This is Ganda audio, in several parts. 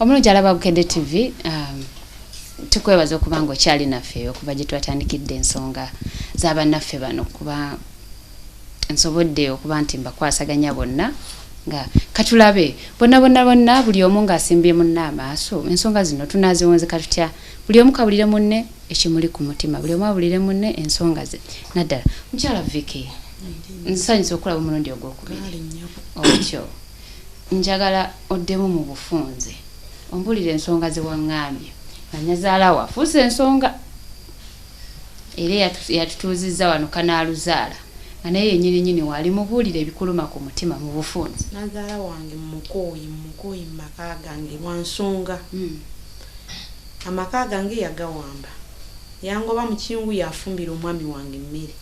Omulungi alaba Bukedde TV, tukwebaza okuba ng'okyali naffe okuva gye twatandikidde ensonga z'abannaffe bano, kuba nsobodde okuba nti mbakwasaganya bonna nga katulabe bonna buli omu ng'asimbye munne amaaso. Ensonga zino tunaaziwunzika tutya? Buli omu kabulire munne ekimuli ku mutima, buli omu abulire munne ensonga ze. Naddala mukyala Vicky, nsanyusa okulaba omulundi ogwokubiri. Otyo njagala oddemu mu bufunze ombulire ensonga ze waŋŋambye. Anyazaala wafuuse ensonga era yatutuuzizza wano kanaaluzaala nga naye yennyini wali mubuulire ebikuluma ku mutima mu bufunze. Nazaala wange mukooyi mu maka gange lwa nsonga. Amaka gange yagawamba, yangoba mu kingu yafumbira omwami wange emmere.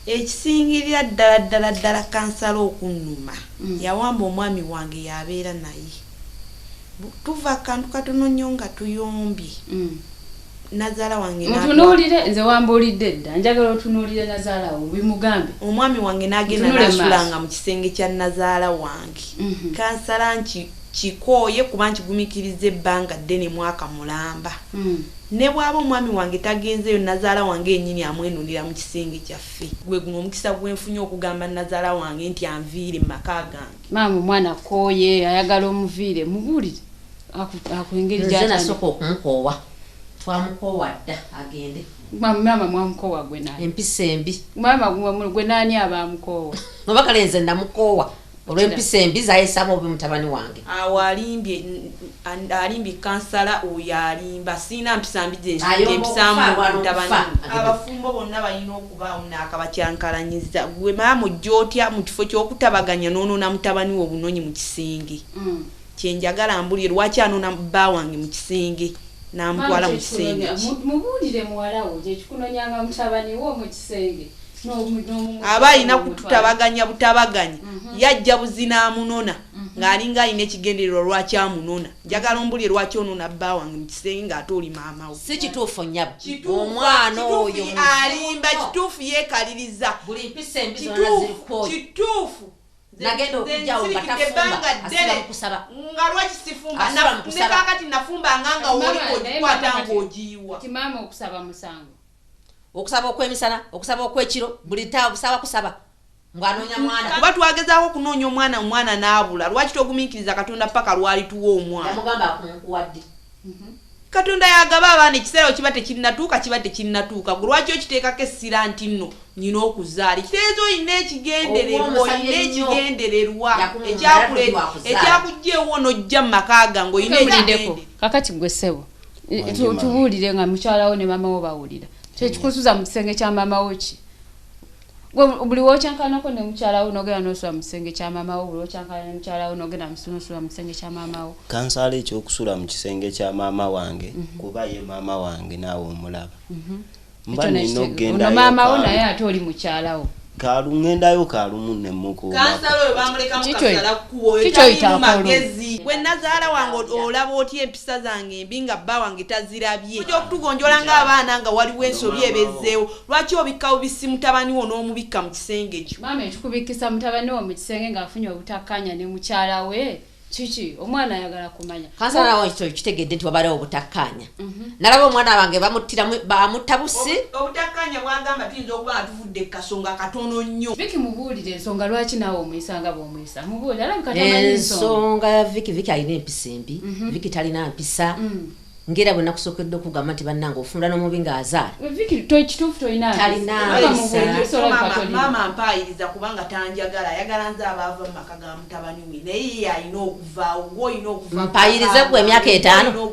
Ekisingirira ddala kansala okunnuma yawamba omwami wange yabeera naye. Tuva kantu katono nnyo nga tuyombye. Nazaala wange mutunuulire, nze wambuulidde dda, njagala otunuulire Nazaala wo bimugambe. Omwami wange n'agenda n'asulanga mu kisenge kya Nazaala wange. Kansala kikooye kuba nkigumikiriza ebbanga ddene mwaka mulamba. Ne bw'aba omwami wange tagenzeeyo, Nazaala wange yennyini amwenulira mu kisenge kyaffe. Gwe guno omukisa gwenfunye okugamba Nazaala wange nti anviire mu maka gange. Maama omwana kooye ayagala omuviire, mubuulire akwengeri gy'atandika. Nze nasooka okumukoowa, twamukoowa dda agende. Maama mwamukoowa gwe naani? Empisa embi. Maama gwe naani abamukoowa? Oba kale nze namukoowa olw'empisa embi zayesaba obi mutabani wange. Awo alimbye kansala oyo alimba. Siina mpisa mbi empisaamu mutabani. Abafumbo bonna balina okubaawo n'akabakyankalanyiza. Gwe maama ojjootya mu kifo ky'okutabaganya n'onoona mutabani wo obunonyi mu kisenge. Kyenjagala mbulire lwaki anoona bba wange mu kisenge n'amutwala mu kisenge. Mubuulire muwala wo kyekikunonyanga mutabani wo mu kisenge. Aba alina kututabaganya butabaganya. Yajja buzina amunona ng'alinga alina ekigendererwa lwaki amunona. Njagala ombulire lwaki onona bba wange mu kisenge ng'ate oli maama wo. Si kituufu nnyabo. Omwana oyo alimba, kituufu yeekaliriza. Buli mpisa embi zonna ziri kwoyo. Kituufu. Nagenda okujjawo nga tafumba asira mu kusaba. Nga lwaki sifumba? Ne kaakati nafumba nga woliko ogikwata ng'ogiyiwa. Ti maama okusaba musango. Okusaba okwemisana, okusaba okwekiro, buli taa busaba kusaba. Ng'anoonya mwana. Kuba twagezaako okunoonya omwana n'abula. Lwaki togumiikiriza Katonda paka lwali tuwa omwana? Yamugamba akunkuwadde. Katonda yagaba abaana ekiseera kiba tekinnatuuka. Gwe lwaki okiteekako essira nti nno nina okuzaala? Kitegeeza olina ekigendererwa ekyakujja ewo n'ojja mu maka gange olina ekigendererwa. Kakati gwe ssebo tubuulire nga mukyala wo ne maama wo bawulira. Kyekikusuza mu kisenge kya maama wo ki? Buli wokyankanako ne mukyala wo n'ogenda n'osula mu kisenge kya maama wo, buli wokyankana ne mukyala wo n'ogenda n'osula mu kisenge kya maama wo. Kansala ekyokusula mu kisenge kya maama wange kuba ye maama wange naawe omulaba. Mba nina okgendayo. Maama wo naye ate oli mukyala wo. Ngendayo kalumu ne mukuuma. Kansala oyo bamuleka mu kasala kkubo oyo talimu magezi. Gwe Nazaala wange olaba otya empisa zange embi nga bba wange tazirabye. Ojja okutugonjola ng'abaana nga waliwo ensobi ebezzeewo. Lwaki obikka bubisi mutabani wo n'omubikka mu kisenge ekyo? Maama ekikubikisa mutabani wo mu kisenge ng'afunye obutakkaanya ne mukyala we kiki? Omwana ayagala kumanya. Kansala nawe kitegedde nti wabalewo obutakkaanya. Nalaba omwana wange bamutta busi. Obutakkaanya bwagamba tuyinza okuba nga tuvudde kasonga katono nnyo. Vicky mubuulire ensonga lwaki naawe omuyisa nga bw'omuyisa. Mubuulire alabika tamanyi ensonga ya Vicky alina empisa embi. Vicky talina mpisa. Ngera bwe nakusookedde okugamba nti bannange ofunula n'omubi ng'azaala. Vicky kituufu tolina maama mpaayiriza kubanga tanjagala, ayagala nze abaava mu maka ga mutabani we, naye ye alina okuvaawo, ng'olina okuva. Mpaayiriza ggwe emyaka 5.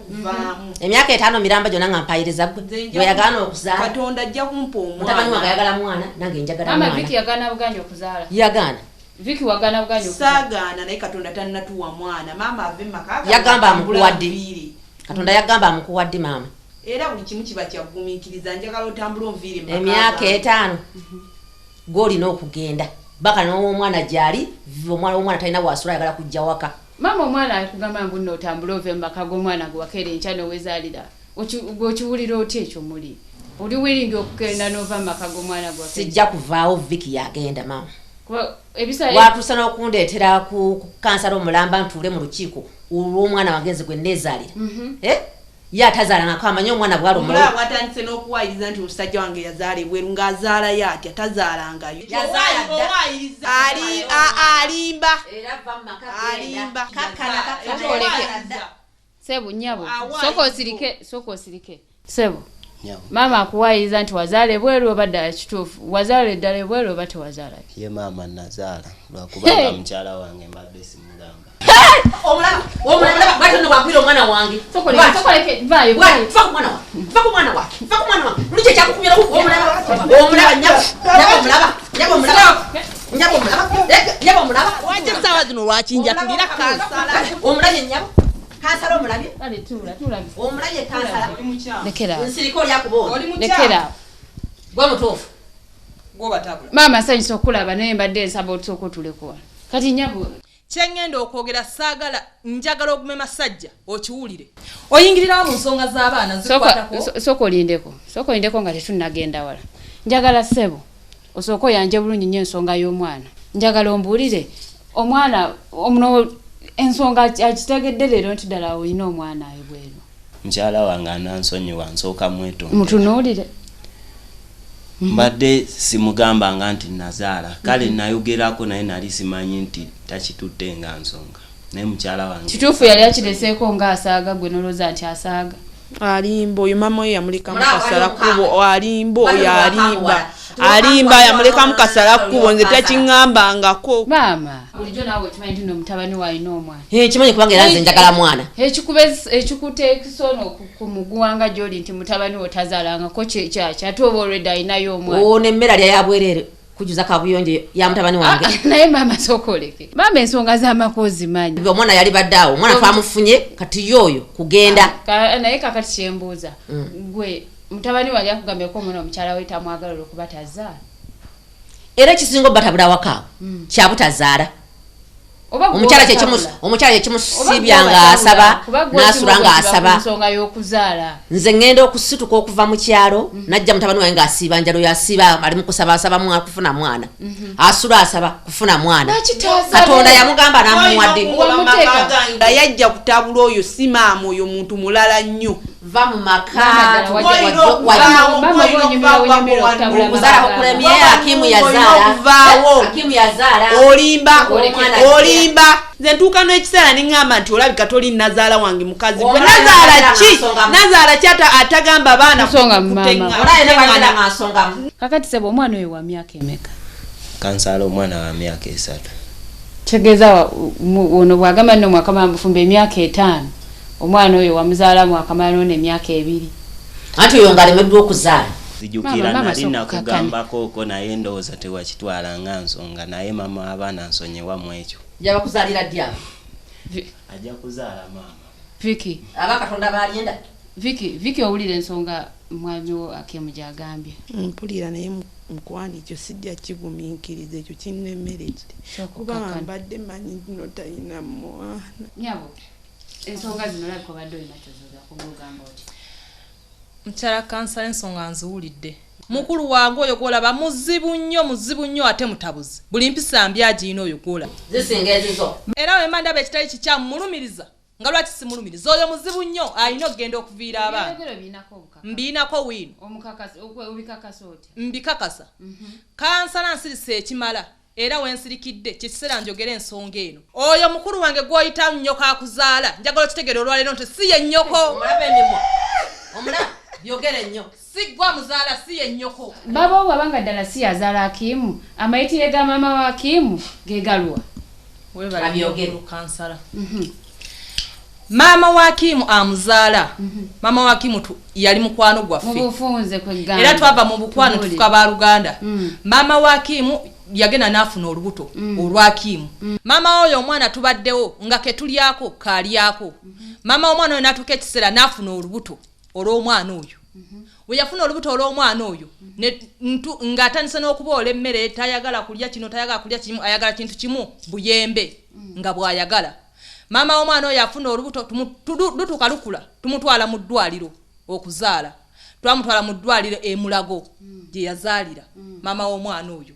Emyaka 5 miramba gyonna nga mpaayiriza ggwe. Gwe yagaana okuzaala. Katonda ajja kumpa omwana. Mutabani wange ayagala mwana, nange njagala mwana. Maama Vicky yagaana buganya okuzaala. Yagaana. Vicky wagaana buganya okuzaala. Saagaana naye Katonda tannatuwa mwana. Maama ave mu maka yagamba amukuwadde. Katonda yagamba amukuwadde maama. Era buli kimu kiba kyagumiikiriza. Njagala otambula onviire mu emyaka 5 gw'olina okugenda. Baka n'omwana gy'ali, omwana talina bw'asula ayagala kujja waka. Maama omwana akugamba mbu nno otambula ove mu maka g'omwana gwe wakeera enkya n'owezaalira. Okiwulira otya ekyo muli? Oli wiringi okugenda n'ova mu maka g'omwana gwe wakeera? Sijja kuvaawo Vicky yagenda maama. Ebisa watuusa n'okundeetera ku kansala omulamba ntuule mu lukiiko olw'omwana wagenze gwe neezaalira ye atazaalangako amanyi omwana bwali omulaba watandise n'okuwayiriza nti omusajja wange yazaala ebweru ng'azaalayo atya tazaalangayo alimba Sebo nyabo soko osirike Sebo mama akuwayiriza nti wazaale bweru obadde kituufu wazaale ddala bweru oba tewazaala ye mama nazaala lwakubanga mukyala wange mbadde simugamba omulaba batono wakwira omwana wange sokoleke vayo fa ku mwana wa luche kyakukumira omulaba waje sawa zino lwakinja tulira kansala omulabye nyabo kansala omulabye kale tula omulabye kansala lekera nsiriko lyakuboona lekera gwe mutuufu gobatabula mama nsanyusa okulaba naye mbadde nsaba otusooka otulekuwa kati nyabo kyengenda okwogera saagala njagala ogumema sajja okiwulire oyingirirawo mu nsonga z'abaana zikwatako sooka olindeko nga tetunnagenda wala njagala Sebo osooka oyanje bulungi nnyo ensonga y'omwana njagala ombuulire omwana omuno ensonga akitegedde leero nti ddala olina omwana ebweru mukyala wange anansonyiwa nsooka mwetonda mutunuulire mbadde simugambanga nti nazaala kale nayogerako naye nali simanyi nti takitutte nga nsonga naye mukyala wange kituufu yali akireseeko ng'asaaga gwe noloza nti asaaga alimba oyo mama we yamulekamu kasala kkubo alimba oyo alimba yamulekamu kasala kkubo nze takiŋŋambangako maama bulijjo naawe okimanyi nti omutabani waalina omwana kimanyi kubanga era nze njagala mwana ekikuteekisono ku muguwanga gy'oli nti mutabani we tazaalangako kyaki ate oba olwedde alinayo omwana nemmera lya yabwerere kujuza kabuyonjo ya mutabani wange naye maama sookoleke maama ensonga z'amakozi manyi omwana yali baddeawo omwana twamufunye kati yoyo kugenda naye kakati kyembuuza gwe mutabani wali akugambyeko omwana omukyala we tamwagala olwokuba tazaala era ekisinga obatabula wakaawo kyabutazaala omukyala kyekimusibya ng'asaba n'asula ng'asaba nze ŋŋenda okusituka okuva mu kyalo najja mutabani wange ng'asiiba njalo yasiiba ali mu kusabaasaba kufuna mwana asula asaba kufuna mwana katonda yamugamba n'amuwadde yajja kutabula oyo si maama oyo muntu mulala nnyo va mu maka okuzaala kukulemye Hakimu yazaala olimba nze ntuuka n'ekiseera neŋŋamba nti olabika toli nazaala wange mukazi gwe nazaala ki atagamba baana kakati Sebo omwana oyo wa myaka emeka kansaala omwana wa myaka 3 tegeeza ono bwagamba nno mwakamala mufumba emyaka 5 omwana oyo wamuzaala mwakamala n'emyaka 2 anti oyo ng'alemeddwa okuzaala zijukira nali nakugambako naye ndowooza tewakitwala nga nsonga naye mama abaana nsonyewamu ekyo jaba kuzaalira ddi abo ajja kuzaala maama Viki abakatonda balyenda Viki owulira ensonga mwami wo Hakimu gy'agambye mpulira naye mukwani ekyo sijja kigumiikiriza ekyo kinnemeredde kubanga mbadde manyi nno talina mwana nyabo ensonga zino labika obadde olina kyozoza kumugamba oti mukyala kansala ensonga nziwulidde mukulu wange oyo gwolaba muzibu nnyo ate mutabuzi buli mpisa mbi agiyina oyo gwolaba zisinga ezizo era wemba ndaba ekitali kikyamumulumiriza nga lwaki simulumiriza oyo muzibu nnyo alina okugenda okuviira abaana mbiinako wiino mbikakasa kansala nsirisa ekimala era wensirikidde kikiseera njogera ensonga eno oyo mukulu wange gw'oyita nnyoko akuzaala njagala okitegere olwaleero nti si ye nnyoko omulaba byogere nnyo siggwa muzaala si ye nnyoko baba wo abanga ddala si yazaala Hakimu amayitire ga maama wa Hakimu gegaluwa kansala maama wa Hakimu amuzaala maama wa Hakimu yali mukwano gwaffe era twava mu bukwano tufuka baluganda maama wa Hakimu yagenda n'afuna olubuto olwa Hakimu maama oyo omwana tubaddewo nga ketulyako kaalyako maama omwana oyo n'atuuka ekiseera n'afuna olubuto olw'omwana oyo we yafuna olubuto olw'omwana oyo ng'atandise n'okuboola emmere tayagala kulya kino tayagala kulya kimu ayagala kintu kimu buyembe nga bw'ayagala maama omwana oyo afuna olubuto lutuuka lukula tumutwala mu ddwaliro okuzaala twamutwala mu ddwaliro e Mulago gye yazaalira maama w'omwana oyo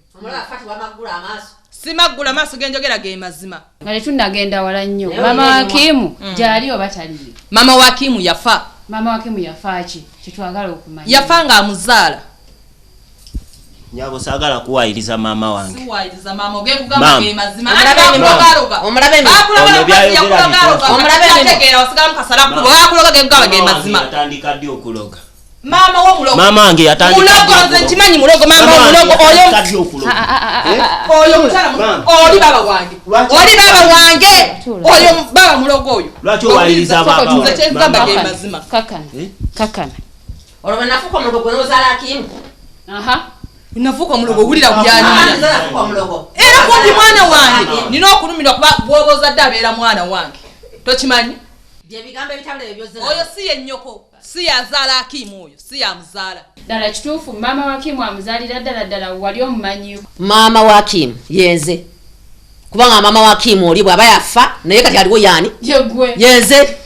Simagula maaso genjogera ge mazima. Ngale tunagenda wala nnyo. Mama wa Kimu jali oba tali. Mama wa Kimu yafa. Mama wa Kimu yafa ki? Kitwagala okumanya. Yafa nga amuzaala. Nyabo sagala kuwayiriza mama wange. Kuwayiriza mama oge kugamba ge mazima. Omulabe tegera wasigala mukasala kulo. Wakuloga ge kugamba ge mazima. Atandika ddi okuloga. Mama wo mulogo. Mama wange yatandika. Mulogo nze nkimanyi mulogo mama wo mulogo oyo mutala oli baba wange. Oli baba wange. Oyo baba mulogo oyo. Lwaki owayiriza baba nze kyengamba ge mazima. Kakana. Olwo nafuka mulogo gwe nozaala Kimu. Nafuka mulogo wulira byani. Nafuka mulogo. Era kundi mwana wange. Nina okulumira kuba bwoboza ddabeera mwana wange. Tokimanyi? Bye bigambo ebitabule byozera. Oyo si ye nnyoko. Si yazaala Kimu oyo. Si yamuzaala. Dala kituufu mama wa Kimu amuzaalira ddala wali omumanyi. Mama wa Kimu yenze. Kubanga mama wa Kimu oli bw'aba yafa naye kati aliwo yani? Yegwe. Yenze.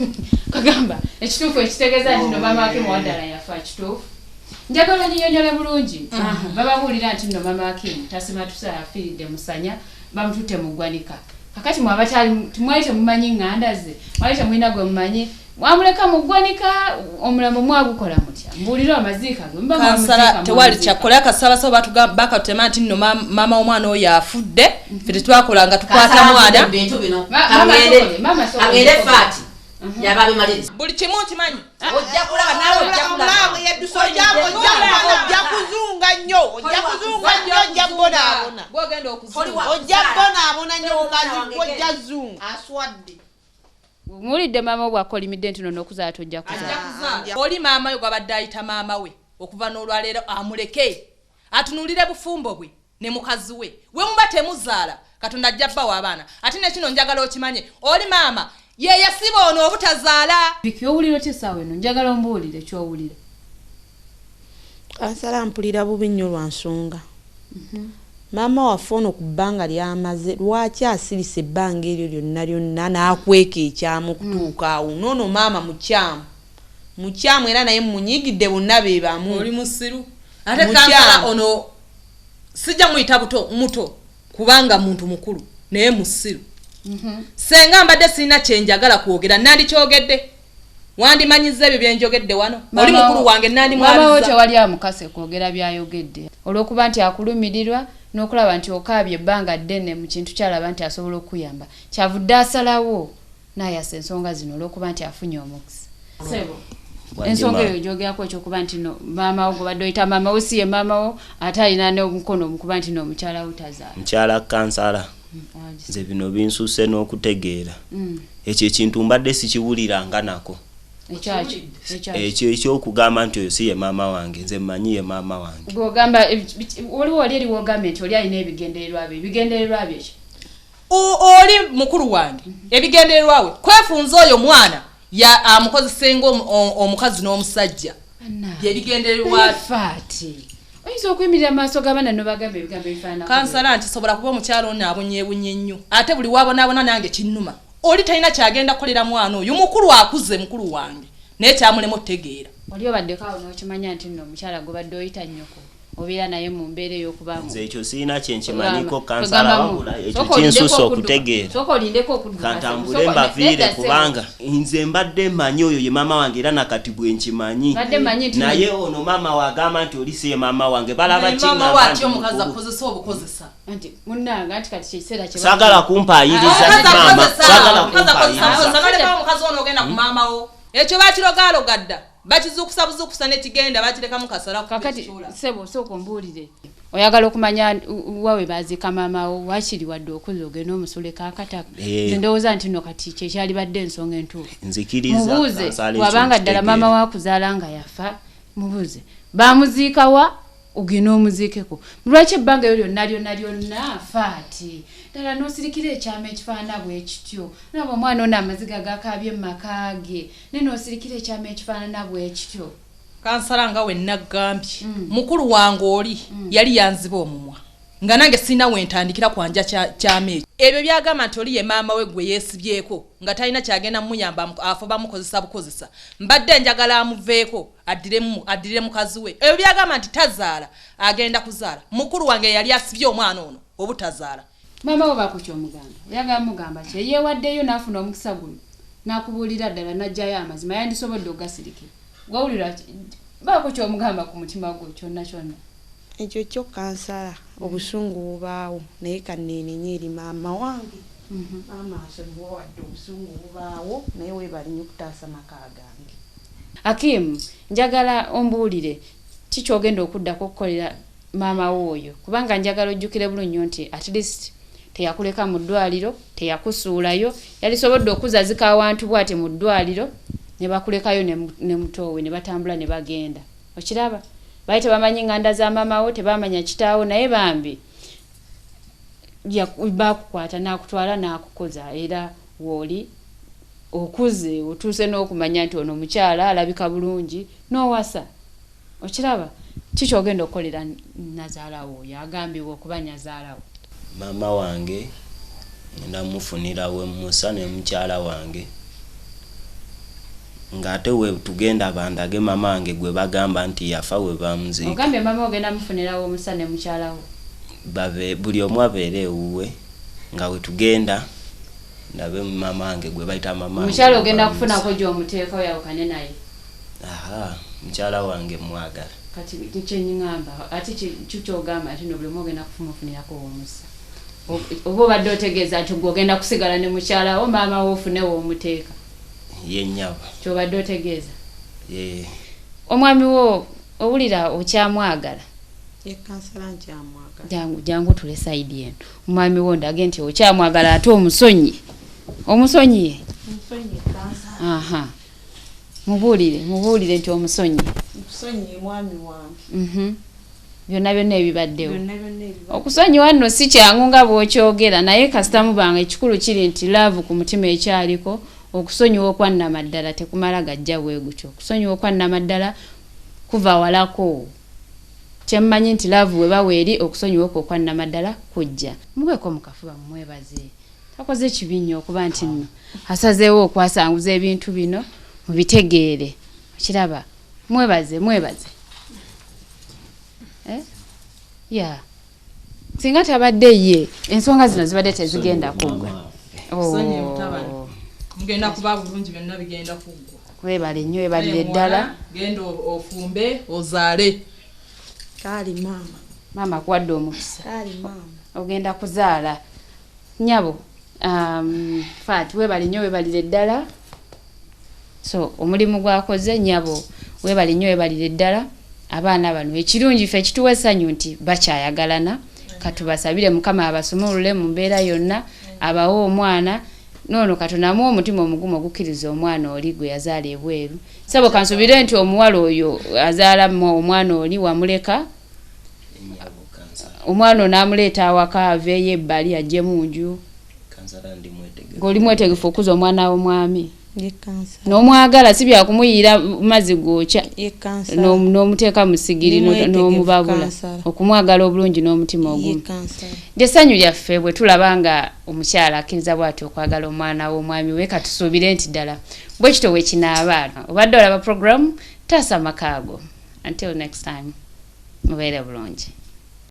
Kagamba ekituufu ekitegeeza nti no mama wa Kimu waddala yafa kituufu. Njagala nyinyonyole bulungi. Bababuulira nti no mama wa Kimu tasima tusa afiiridde musanya bamututte mu ggwanika. Kakati mwaba mwali temumanyi ŋŋanda ze mwali temulina gwe mumanyi mwamuleka mu ggwanika omulambo mwagukola mutya mbuulira amaziika ge kansala tewali kyakola akasabasaba bakatema nti nno mama omwana oyo afudde ffe tetwakolanga tukwata mwana agende faati yaba bimaliriza buli kimu kimanyi ojja kulaba nawe ojja kulaba ojja kuzunga nnyo ojja bonaabona gwogenda okuzunga ojja bonaabona nnyo mukazi gwojja zunga aswadde mulidde maama bwakolimidde nti nono okuzaala tojja kuzaala oli maama yo gwabadde ayita maama we okuva n'olwaleero amuleke atunuulire bufumbo bwe ne mukazi we we muba temuzaala katonda ajja bbawo abaana ate nekino njagala okimanye oli maama ye yasiba ono obutazaala biki owulira otya essaawa eno njagala ombuulire kyowulira kansala mpulira bubi nnyo lwa nsonga maama waffe ono ku bbanga lyamaze lwaki asirisa ebbanga eryo lyonna n'akweka ekyamu okutuuka awo noono maama mukyamu era naye munyigidde bonna be bamu oli musiru ate kansala ono sijja muyita muto kubanga muntu mukulu naye musiru senga mbadde sirina kyenjagala kwogera nandikyogedde wandimanyiza ebyo byenjogedde wano oli mukulu wange nandi mwabiza mama wote wali amukase kwogera byayogedde olwokuba nti akulumirirwa n'okulaba nti okaabye ebbanga ddene mu kintu kyalaba nti asobola okuyamba kyavudde asalawo n'ayasa ensonga zino olwokuba nti afunye omukisa sebo ensonga eyo gyogerako ekyokuba nti no maama wo gobadde oyita maama wo si ye maama wo ate alina n'omukono omukuba nti n'omukyala wo tazaala mukyala kansala nze bino binsuuse n'okutegeera ekyo ekintu mbadde sikiwuliranga nako ekyo ekyokugamba nti oyo si ye maama wange nze mmanyi ye maama wange gwogamba waliwo oli eri wogambye nti oli alina ebigendererwa bye ki oli mukulu wange ebigendererwa we kwefunza oyo mwana ya amukozesenga omukazi n'omusajja byebigendererwa faati oyinza okwemirira maaso g'abaana nobagamba ebigambo ebifaanana kansala nti sobola kuba omukyalo ono abonyeebonye nnyo ate buli wabonaabona nange kinnuma oli talina kyagenda kukolera mwana oyo mukulu akuze mukulu wange naye kyamulemu otegeera oli obaddekaawo n'okimanya nti nno omukyala gwobadde oyita nnyoko obeera naye mu mbeera ey'okubamu nze ekyo sirina kyenkimanyiko kansala wabula ekyo kinsusa okutegeera sooka olindeko okudduka kantambule mbaviire kubanga nze mbadde mmanyi oyo ye maama wange era nakati bwe nkimanyi naye ono maama wagamba nti oli si ye maama wange balaba omukazi akozesa obukozesa sagala kumpaayiriza maama sagala kumpaayiriza omukazi ono ogenda ku maama wo ekyo bakirogalogadda bakizukusa buzukusa nekigenda bakirekamu kasala kakati sebo soko mbuulire oyagala okumanya wawe baziika maama wo wakiri wadde okuza ogenda omusuleka akataka ndowooza nti no kati kyekyali badde ensonga entuufu mubuuze wabanga ddala maama waakuzaala nga yafa mubuuze bamuziika wa ogenda omuziikeko lwaki ebbanga eyo lyonna faati ddala n'osirikira ekyama ekifaanana bwe kityo naba omwana ono amaziga gakaabye mu maka ge naye n'osirikira ekyama ekifaanana bwe kityo kansala nga we naggambye mukulu wange oli yali yanziba omumwa nga nange sirina wentandikira kwanja kyama ekyo ebyo byagamba nti oli ye maama we gwe yeesibyeko nga talina kyagenda mumuyamba afo bamukozesa bukozesa mbadde njagala amuveeko addire mukazi we ebyo byagamba nti tazaala agenda kuzaala mukulu wange yali asibye omwana ono obutazaala mama we bakuki omugamba yaga mugamba kye yewaddeyo n'afuna omukisa guno n'akubuulira ddala n'ajjayo amazima yandisobodde ogasirikira gwawulira bakuki omugamba ku mutima gwo kyonna kyonna ekyo kyo kansala obusungu bubaawo naye kanneenenya eri maama wange maama asonyiwa wadde obusungu bubaawo naye weebali nnyo okutaasa maka gange. Hakim njagala ombuulire kikyogenda okuddako okukolera maama wooyo kubanga njagala ojjukire bulungi nti at least teyakuleka mu ddwaliro teyakusuulayo yalisobodde okuzazika awantu bw'ati mu ddwaliro ne bakulekayo ne mutoowe ne batambula ne bagenda okiraba baali tebamanyi nganda za maama wo tebamanya kitaawo naye bambi bakukwata n'akutwala n'akukoza era wooli okuze otuuse n'okumanya nti ono omukyala alabika bulungi n'owasa okiraba kikyogenda okukolera nazaalawo oyo agambibwa okuba nyazaalawo. Maama wange ndamufunirawo emmusa ne mukyala wange ng'ate we tugenda bandage maama wange gwe bagamba nti yafa we bamuziika. Ogambye maama ogenda mufunirawo omusa ne mukyalawo buli omu abeere ewuwe nga we tugenda ndabe maama wange gwe bayita maama mukyala ogenda kufunako gy'omuteeka oyawukane naye. Mukyala wange mwagala kati kyenyingamba ate kikyogamba ati no buli omu ogenda kumufunirako omusa oba obadde otegeeza nti gw'ogenda kusigala ne mukyalawo maama wo ofunewo omuteeka ye nnyabo kyobadde otegeeza. Omwami wo owulira okyamwagala kansala nkyamwagala jangu tule saidi eno omwami wo ndage nti okyamwagala ate omusonyiye kansala mubuulire nti omusonyiye mwami wange byonna ebibaddewo okusonyiwa nno si kyangu nga bw'okyogera naye kasitamu bange ekikulu kiri nti laavu ku mutima ekyaliko okusonyiwa okwannamaddala tekumala gajja bwe gutyo okusonyiwa okwannamaddala kuva walako kyemmanyi nti laavu we baweeri okusonyiwa okwo okwannamaddala kujja mugweko mukafuba mumwebaze takoze kibi nnyo okuba nti nno asazeewo okwasanguza ebintu bino mubitegeere okiraba mwebaze singa tabadde ye ensonga zino zibadde tezigenda kuggwa mugenda kuba bulungi byonna bigenda kuggwa kwebale nnyo ebalire ddala genda ofumbe ozaale kali maama kuwadde omukisa kali maama ogenda kuzaala nyabo faati webale nnyo webalire ddala so omulimu gwakoze nyabo webale nnyo webalire ddala abaana bano ekirungi ffe ekituwa essanyu nti bakyayagalana katubasabire mukama abasumulule mu mbeera yonna abawo omwana nono katonamu omutima omugumu ogukkiriza omwana oli gwe yazaala ebweru sabo kansubire nti omuwala oyo azaala omwana oli wamuleka omwana onaamuleeta awaka aveeyo ebbali ajje mu nju ng'oli mwetegefu okuza omwana w'omwami n'omwagala si byakumuyira mazzi gwokya n'omuteeka mu sigiri n'omubabula okumwagala obulungi n'omutima ogumu lyessanyu lyaffe bwe tulaba nga omukyala akkiriza bw'ati okwagala omwana w'omwami we katusuubire nti ddala bwe kito we kinaaba obadde olaba program taasa makaago until next time mubeere bulungi.